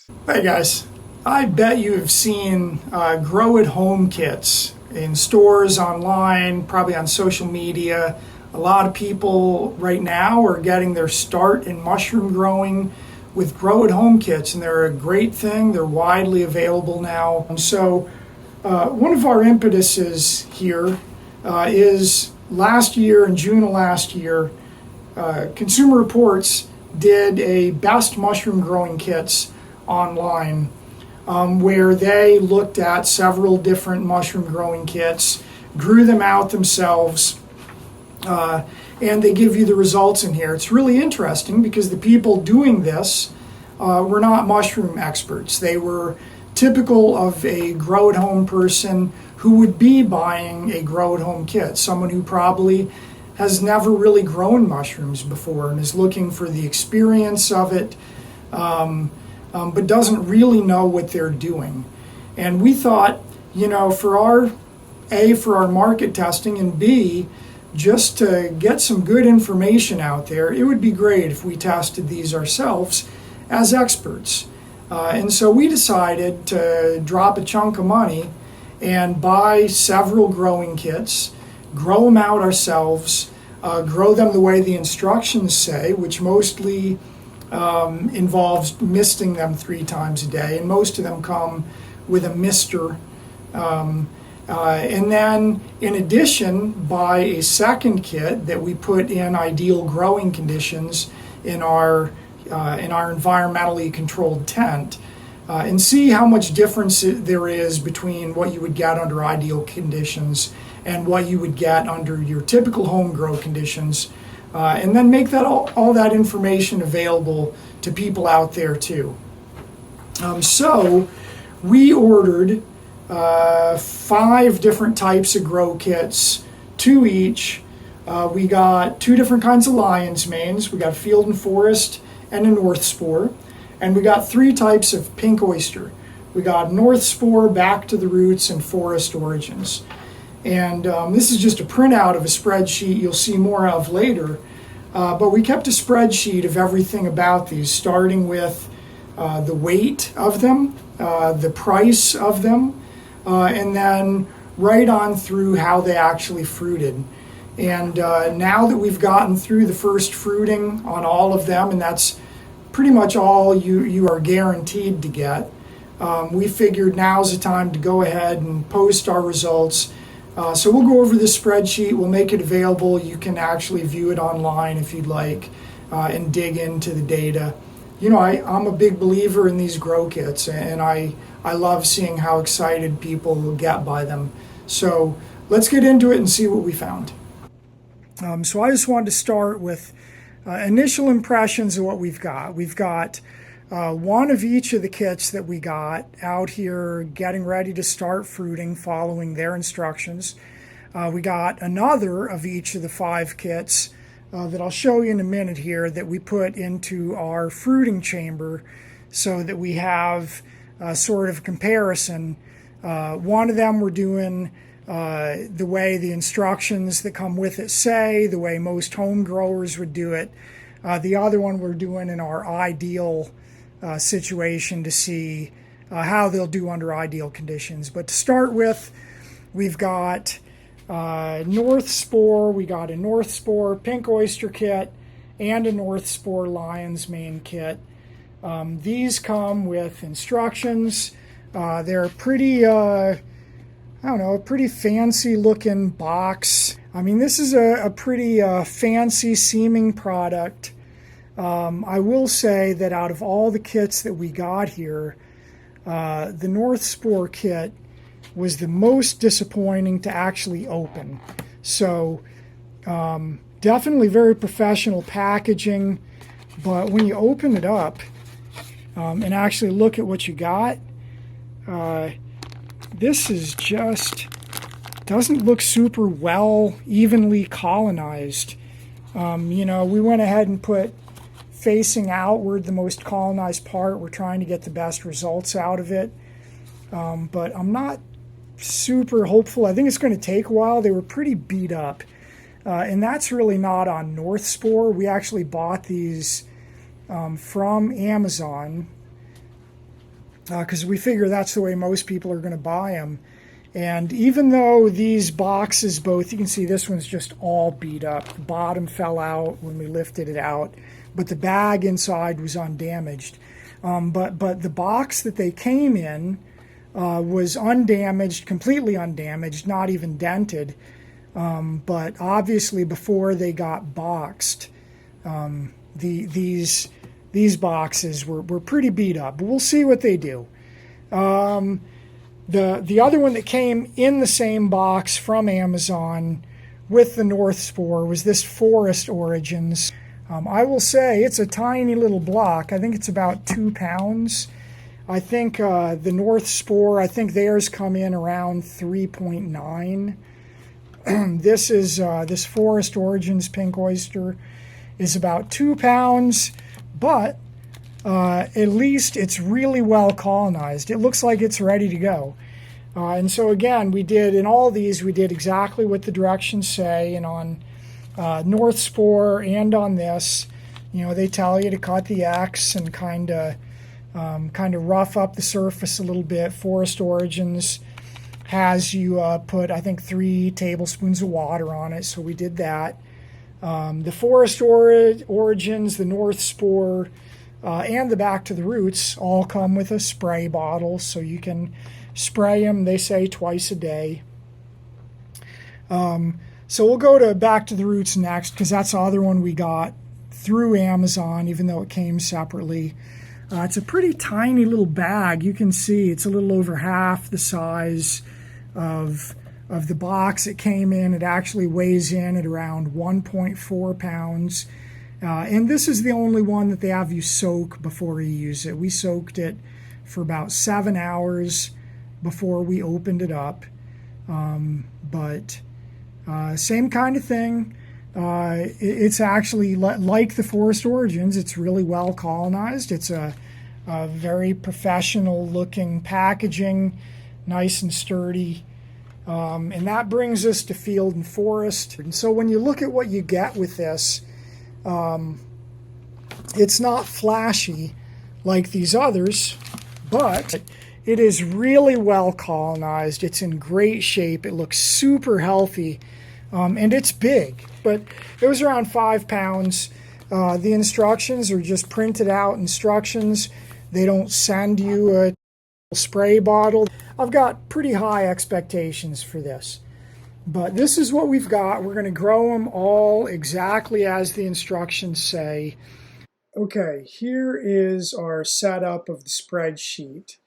Hey guys, I bet you have seen grow at home kits in stores, online, probably on social media. A lot of people right now are getting their start in mushroom growing with grow at home kits, and they're a great thing. They're widely available now. And so, one of our impetuses here is last year, in June of last year, Consumer Reports did a best mushroom growing kits online, where they looked at several different mushroom growing kits, grew them out themselves, and they give you the results in here. It's really interesting because the people doing this were not mushroom experts. They were typical of a grow at home person who would be buying a grow at home kit, someone who probably has never really grown mushrooms before and is looking for the experience of it, but doesn't really know what they're doing. And we thought, for our market testing, and B, just to get some good information out there, it would be great if we tested these ourselves as experts. And so we decided to drop a chunk of money and buy several growing kits, grow them out ourselves, grow them the way the instructions say, which mostly involves misting them 3 times a day, and most of them come with a mister. And then, in addition, buy a second kit that we put in ideal growing conditions in our environmentally controlled tent, and see how much difference there is between what you would get under ideal conditions and what you would get under your typical home grow conditions, and then make that all that information available to people out there too. So we ordered 5 different types of grow kits, 2 each. We got 2 different kinds of lion's manes. We got field and forest and a north spore. And we got 3 types of pink oyster. We got north spore, back to the roots, and forest origins. And this is just a printout of a spreadsheet you'll see more of later. But we kept a spreadsheet of everything about these, starting with the weight of them, the price of them, and then right on through how they actually fruited. And now that we've gotten through the first fruiting on all of them, and that's pretty much all you are guaranteed to get, we figured now's the time to go ahead and post our results. So we'll go over this spreadsheet, we'll make it available. You can actually view it online if you'd like, and dig into the data. I'm a big believer in these grow kits, and I love seeing how excited people get by them. So let's get into it and see what we found. So I just wanted to start with initial impressions of what we've got. We've got 1 of each of the kits that we got out here getting ready to start fruiting, following their instructions. We got another of each of the 5 kits that I'll show you in a minute here that we put into our fruiting chamber so that we have sort of comparison. 1 of them we're doing the way the instructions that come with it say, the way most home growers would do it. The other one we're doing in our ideal situation to see how they'll do under ideal conditions. But to start with, we've got North Spore. We got a North Spore pink oyster kit and a North Spore lion's mane kit. These come with instructions. They're pretty, pretty fancy looking box. I mean, this is a pretty fancy seeming product. I will say that out of all the kits that we got here, the North Spore kit was the most disappointing to actually open. So definitely very professional packaging, but when you open it up and actually look at what you got, this is just doesn't look super well evenly colonized. We went ahead and put facing outward the most colonized part. We're trying to get the best results out of it, but I'm not super hopeful. I think it's going to take a while. They were pretty beat up, and that's really not on North Spore. We actually bought these from Amazon because we figure that's the way most people are going to buy them. And even though these boxes both, you can see this one's just all beat up. The bottom fell out when we lifted it out, but the bag inside was undamaged. But the box that they came in was undamaged, completely undamaged, not even dented. But obviously, before they got boxed, these boxes were pretty beat up. But we'll see what they do. The other one that came in the same box from Amazon with the North Spore was this Forest Origins. I will say it's a tiny little block. I think it's about 2 pounds. I think the North Spore, I think theirs come in around 3.9. This Forest Origins pink oyster is about 2 pounds, but at least it's really well colonized. It looks like it's ready to go. And so again, in all these, we did exactly what the directions say. And on North Spore and on this, they tell you to cut the X and kind of rough up the surface a little bit. Forest Origins has you put, I think, 3 tablespoons of water on it. So we did that. The Forest Origins, the North Spore, and the Back to the Roots all come with a spray bottle, so you can spray them, they say, twice a day. So we'll go to Back to the Roots next, because that's the other one we got through Amazon, even though it came separately. It's a pretty tiny little bag. You can see it's a little over half the size of the box it came in. It actually weighs in at around 1.4 pounds. And this is the only one that they have you soak before you use it. We soaked it for about 7 hours before we opened it up. But same kind of thing. It's actually like the Forest Origins. It's really well colonized. It's a very professional looking packaging, nice and sturdy. And that brings us to Field and Forest. And so when you look at what you get with this, it's not flashy like these others, but it is really well colonized. It's in great shape. It looks super healthy, and it's big. But it was around 5 pounds. The instructions are just printed out instructions. They don't send you a spray bottle. I've got pretty high expectations for this. But this is what we've got. We're going to grow them all exactly as the instructions say. Okay, here is our setup of the spreadsheet.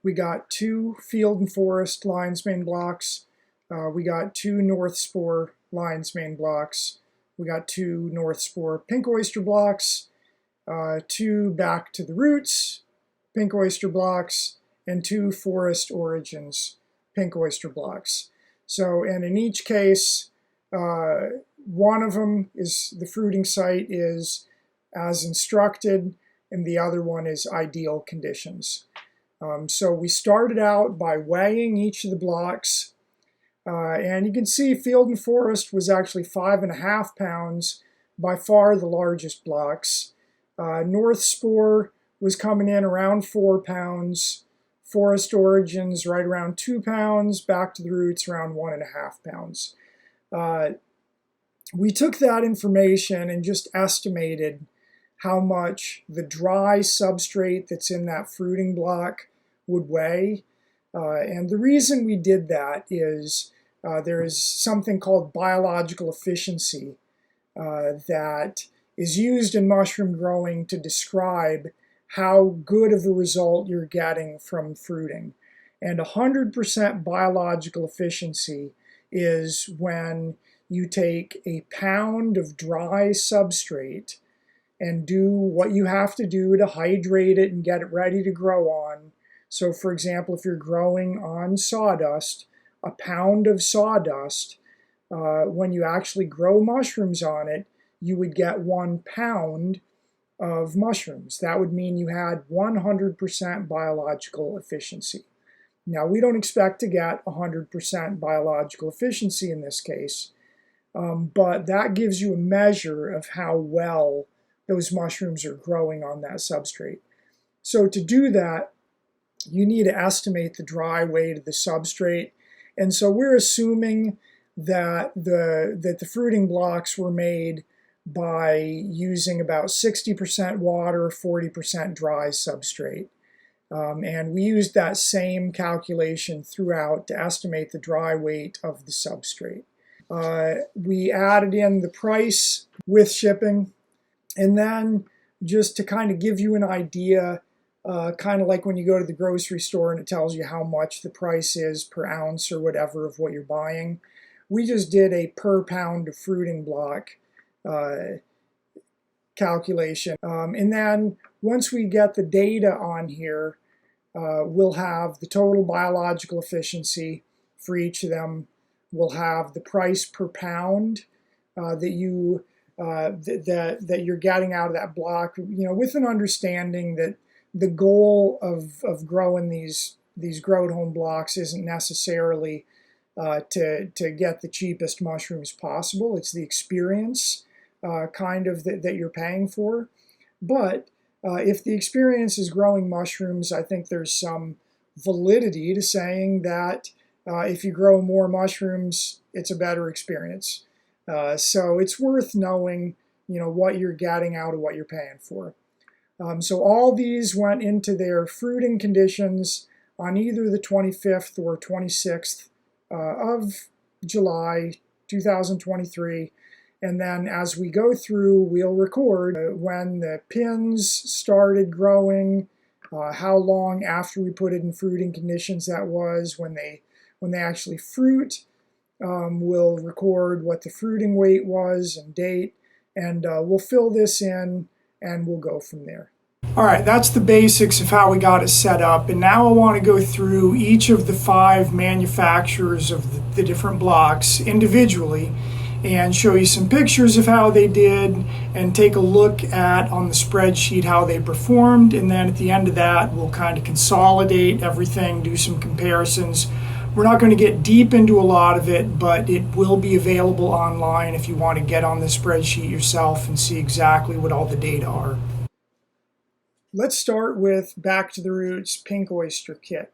We got 2 Field and Forest lion's mane blocks. We got 2 North Spore lion's mane blocks. We got 2 North Spore pink oyster blocks. 2 Back to the Roots pink oyster blocks, and 2 Forest Origins pink oyster blocks. So, and in each case, one of them is the fruiting site is as instructed, and the other one is ideal conditions. So we started out by weighing each of the blocks, and you can see Field and Forest was actually 5.5 pounds, by far the largest blocks. North Spore was coming in around 4 pounds. Forest Origins right around 2 pounds, Back to the Roots around 1.5 pounds. We took that information and just estimated how much the dry substrate that's in that fruiting block would weigh. And the reason we did that is there is something called biological efficiency that is used in mushroom growing to describe how good of a result you're getting from fruiting. And 100% biological efficiency is when you take a pound of dry substrate and do what you have to do to hydrate it and get it ready to grow on. So for example, if you're growing on sawdust, a pound of sawdust, when you actually grow mushrooms on it, you would get 1 pound of mushrooms. That would mean you had 100% biological efficiency. Now, we don't expect to get 100% biological efficiency in this case, but that gives you a measure of how well those mushrooms are growing on that substrate. So to do that, you need to estimate the dry weight of the substrate. And so we're assuming that the fruiting blocks were made by using about 60% water, 40% dry substrate. And we used that same calculation throughout to estimate the dry weight of the substrate. We added in the price with shipping, and then just to kind of give you an idea, kind of like when you go to the grocery store and it tells you how much the price is per ounce or whatever of what you're buying, we just did a per pound of fruiting block calculation. And then once we get the data on here, we'll have the total biological efficiency for each of them. We'll have the price per pound that you're getting out of that block. With an understanding that the goal of growing these grow at home blocks isn't necessarily to get the cheapest mushrooms possible. It's the experience kind of that you're paying for. But if the experience is growing mushrooms, I think there's some validity to saying that if you grow more mushrooms, it's a better experience. So it's worth knowing, what you're getting out of what you're paying for. So all these went into their fruiting conditions on either the 25th or 26th of July 2023. And then as we go through, we'll record when the pins started growing, how long after we put it in fruiting conditions that was, when they actually fruit. We'll record what the fruiting weight was and date, and we'll fill this in and we'll go from there. All right, that's the basics of how we got it set up. And now I want to go through each of the 5 manufacturers of the different blocks individually and show you some pictures of how they did and take a look at on the spreadsheet how they performed. And then at the end of that, we'll kind of consolidate everything, do some comparisons. We're not going to get deep into a lot of it, but it will be available online if you want to get on the spreadsheet yourself and see exactly what all the data are. Let's start with Back to the Roots Pink Oyster Kit.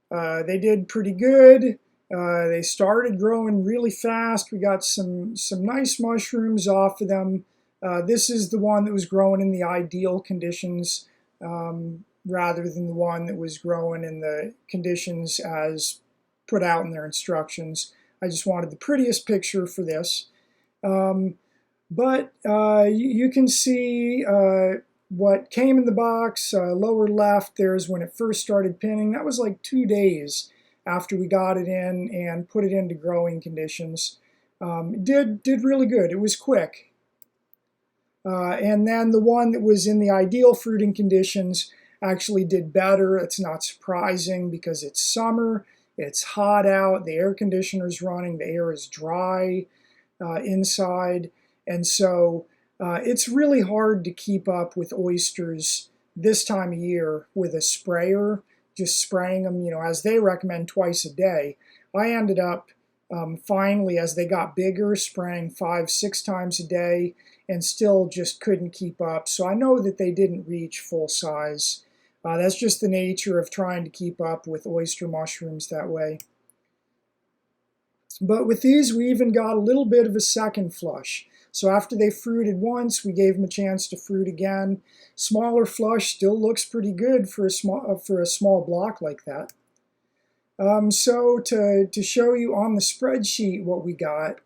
They did pretty good. They started growing really fast. We got some nice mushrooms off of them. This is the one that was growing in the ideal conditions rather than the one that was growing in the conditions as put out in their instructions. I just wanted the prettiest picture for this. But you can see what came in the box. Lower left, there's when it first started pinning. That was like 2 days after we got it in and put it into growing conditions. Did really good. It was quick. And then the one that was in the ideal fruiting conditions actually did better. It's not surprising because it's summer, it's hot out, the air conditioner's running, the air is dry inside, and so it's really hard to keep up with oysters this time of year with a sprayer, just spraying them, as they recommend twice a day. I ended up finally, as they got bigger, spraying 5-6 times a day and still just couldn't keep up. So I know that they didn't reach full size. That's just the nature of trying to keep up with oyster mushrooms that way. But with these, we even got a little bit of a second flush. So after they fruited once, we gave them a chance to fruit again. Smaller flush still looks pretty good for a small block like that. So to show you on the spreadsheet what we got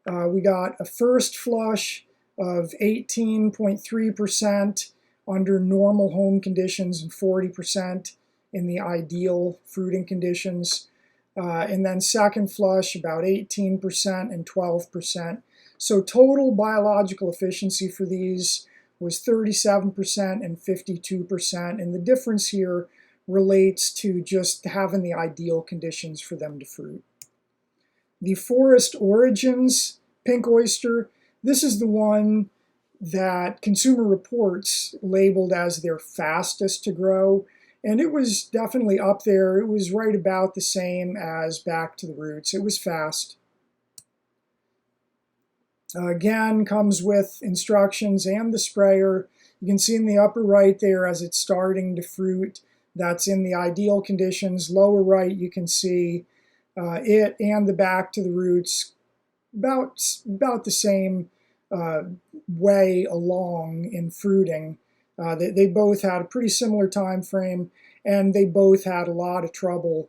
a first flush of 18.3% under normal home conditions and 40% in the ideal fruiting conditions. And then second flush about 18% and 12%. So total biological efficiency for these was 37% and 52%. And the difference here relates to just having the ideal conditions for them to fruit. The Forest Origins pink oyster, this is the one that Consumer Reports labeled as their fastest to grow. And it was definitely up there. It was right about the same as Back to the Roots. It was fast. Again, comes with instructions and the sprayer. You can see in the upper right there as it's starting to fruit, that's in the ideal conditions. Lower right, you can see it and the back to the roots about the same way along in fruiting. They both had a pretty similar time frame, and they both had a lot of trouble.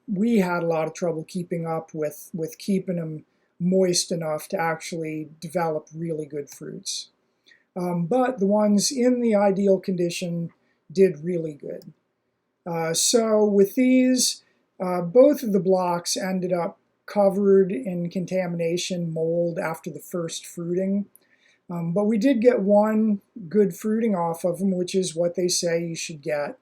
We had a lot of trouble keeping up with keeping them moist enough to actually develop really good fruits. But the ones in the ideal condition did really good. So with these, both of the blocks ended up covered in contamination, mold after the first fruiting. But we did get one good fruiting off of them, which is what they say you should get.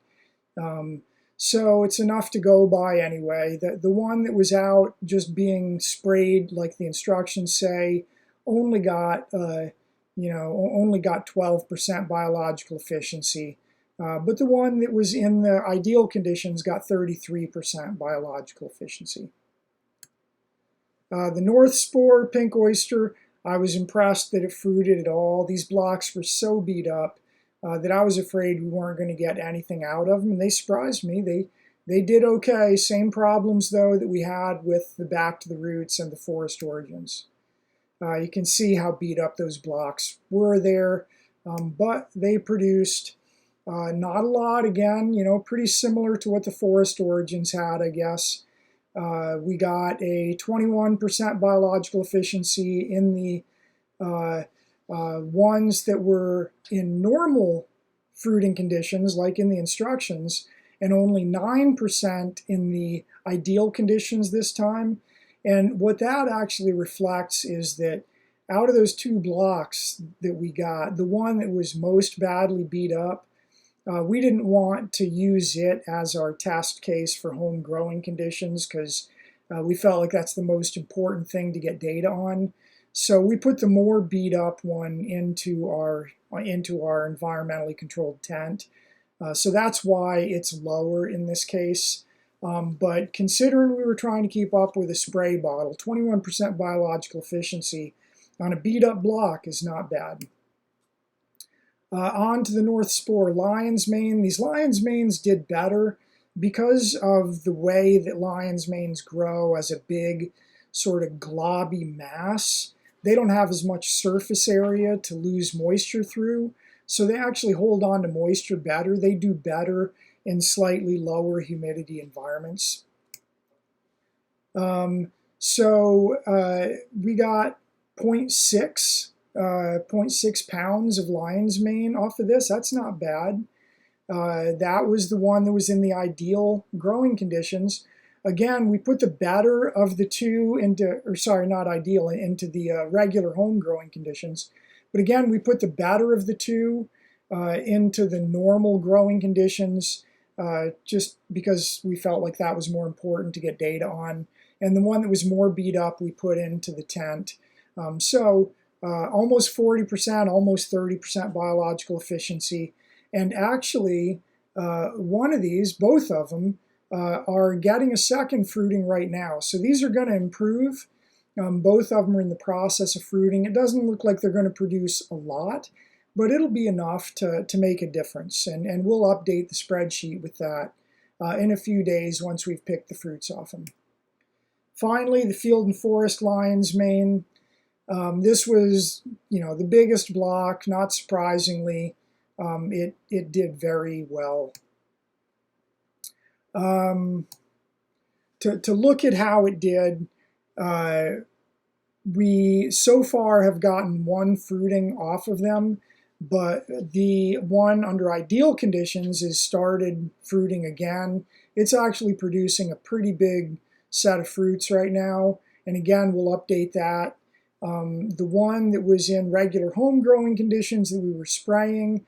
So it's enough to go by anyway. The one that was out just being sprayed like the instructions say only got only got 12% biological efficiency. But the one that was in the ideal conditions got 33% biological efficiency. The North Spore pink oyster, I was impressed that it fruited at all. These blocks were so beat up that I was afraid we weren't going to get anything out of them, and they surprised me. They did okay. Same problems, though, that we had with the back to the roots and the forest origins. You can see how beat up those blocks were there, but they produced not a lot. Again, pretty similar to what the forest origins had, I guess. We got a 21% biological efficiency in the ones that were in normal fruiting conditions, like in the instructions, and only 9% in the ideal conditions this time. And what that actually reflects is that out of those two blocks that we got, the one that was most badly beat up, we didn't want to use it as our test case for home growing conditions because we felt like that's the most important thing to get data on. So we put the more beat up one into our environmentally controlled tent. So that's why it's lower in this case. But considering we were trying to keep up with a spray bottle, 21% biological efficiency on a beat up block is not bad. On to the North Spore lion's mane. These lion's manes did better because of the way that lion's manes grow as a big sort of globby mass. They don't have as much surface area to lose moisture through, so they actually hold on to moisture better. They do better in slightly lower humidity environments. So we got 0.6 pounds of lion's mane off of this. That's not bad. That was the one that was in the ideal growing conditions. Again, we put the better of the two into the regular home growing conditions. But again, we put the better of the two into the normal growing conditions just because we felt like that was more important to get data on. And the one that was more beat up, we put into the tent. So almost 40%, almost 30% biological efficiency. And actually, one of these, both of them, are getting a second fruiting right now. So these are going to improve. Both of them are in the process of fruiting. It doesn't look like they're going to produce a lot, but it'll be enough to make a difference. And we'll update the spreadsheet with that in a few days once we've picked the fruits off them. Finally, the field and forest lion's mane. This was, the biggest block, not surprisingly. It did very well. To look at how it did, we so far have gotten one fruiting off of them, but the one under ideal conditions is started fruiting again. It's actually producing a pretty big set of fruits right now, and again, we'll update that. The one that was in regular home growing conditions that we were spraying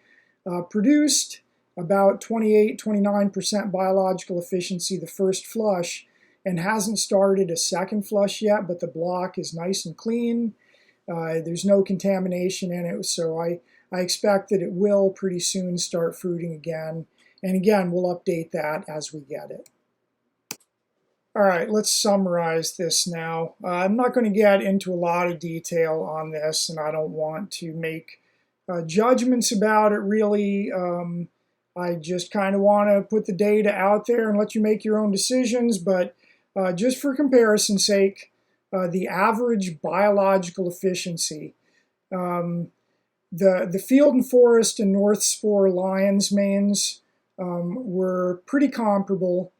produced about 28-29% biological efficiency the first flush and hasn't started a second flush yet, but the block is nice and clean. There's no contamination in it, so I expect that it will pretty soon start fruiting again. And again, we'll update that as we get it. All right, let's summarize this now. I'm not going to get into a lot of detail on this, and I don't want to make judgments about it really. I just kind of want to put the data out there and let you make your own decisions, but just for comparison's sake, the average biological efficiency. The field and forest and North Spore lion's manes were pretty comparable,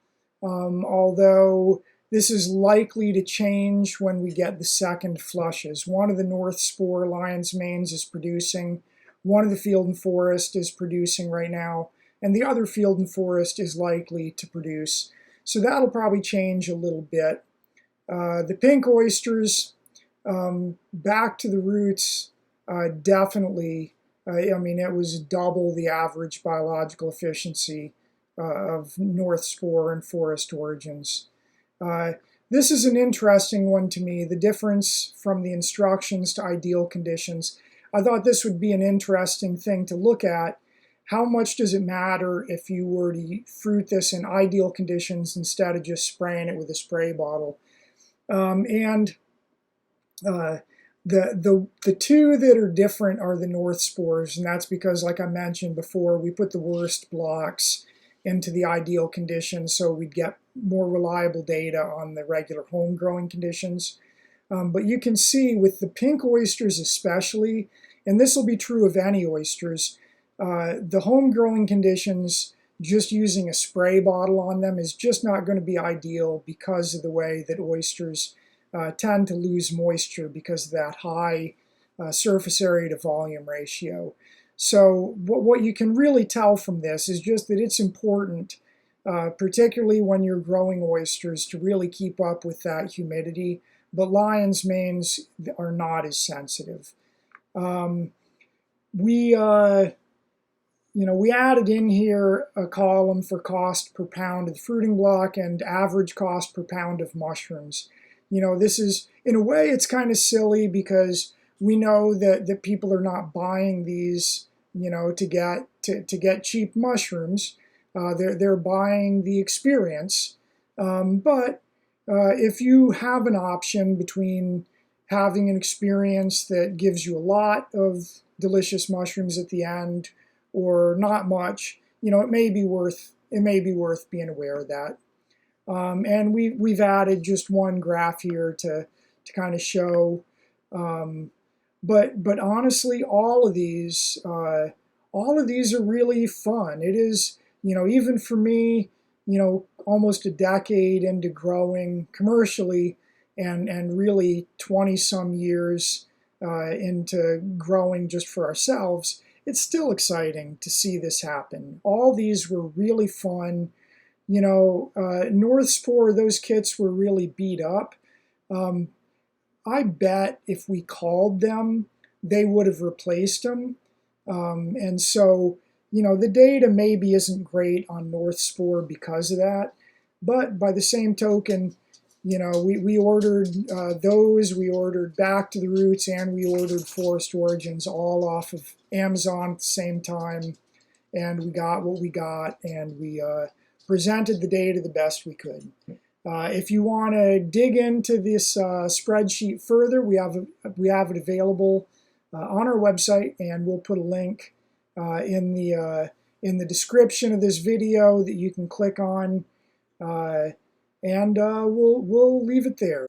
although this is likely to change when we get the second flushes. One of the North Spore lion's manes is producing, one of the field and forest is producing right now, and the other field and forest is likely to produce. So that'll probably change a little bit. The pink oysters, back to the roots, definitely, I mean, it was double the average biological efficiency of North Spore and forest origins. This is an interesting one to me, the difference from the instructions to ideal conditions. I thought this would be an interesting thing to look at. How much does it matter if you were to fruit this in ideal conditions instead of just spraying it with a spray bottle? The two that are different are the North Spores, and that's because, like I mentioned before, we put the worst blocks into the ideal conditions so we'd get more reliable data on the regular home growing conditions. But you can see with the pink oysters especially, and this will be true of any oysters, the home growing conditions, just using a spray bottle on them is just not going to be ideal because of the way that oysters tend to lose moisture because of that high surface area to volume ratio. So what you can really tell from this is just that it's important, particularly when you're growing oysters, to really keep up with that humidity. But lion's manes are not as sensitive. We added in here a column for cost per pound of the fruiting block and average cost per pound of mushrooms. This is, in a way, it's kind of silly because we know that people are not buying these, to get cheap mushrooms. They're buying the experience. But if you have an option between having an experience that gives you a lot of delicious mushrooms at the end or not much, it may be worth being aware of that. And we've added just one graph here to kind of show. But honestly, all of these are really fun. It is, even for me, almost a decade into growing commercially, and really 20 some years into growing just for ourselves, it's still exciting to see this happen. All these were really fun. North Spore, those kits were really beat up. I bet if we called them, they would have replaced them. And so, the data maybe isn't great on North Spore because of that. But by the same token, we ordered those, we ordered Back to the Roots, and we ordered Forest Origins all off of Amazon at the same time. And we got what we got, and we presented the data the best we could. If you want to dig into this spreadsheet further, we have it available on our website, and we'll put a link in the description of this video that you can click on, and we'll leave it there.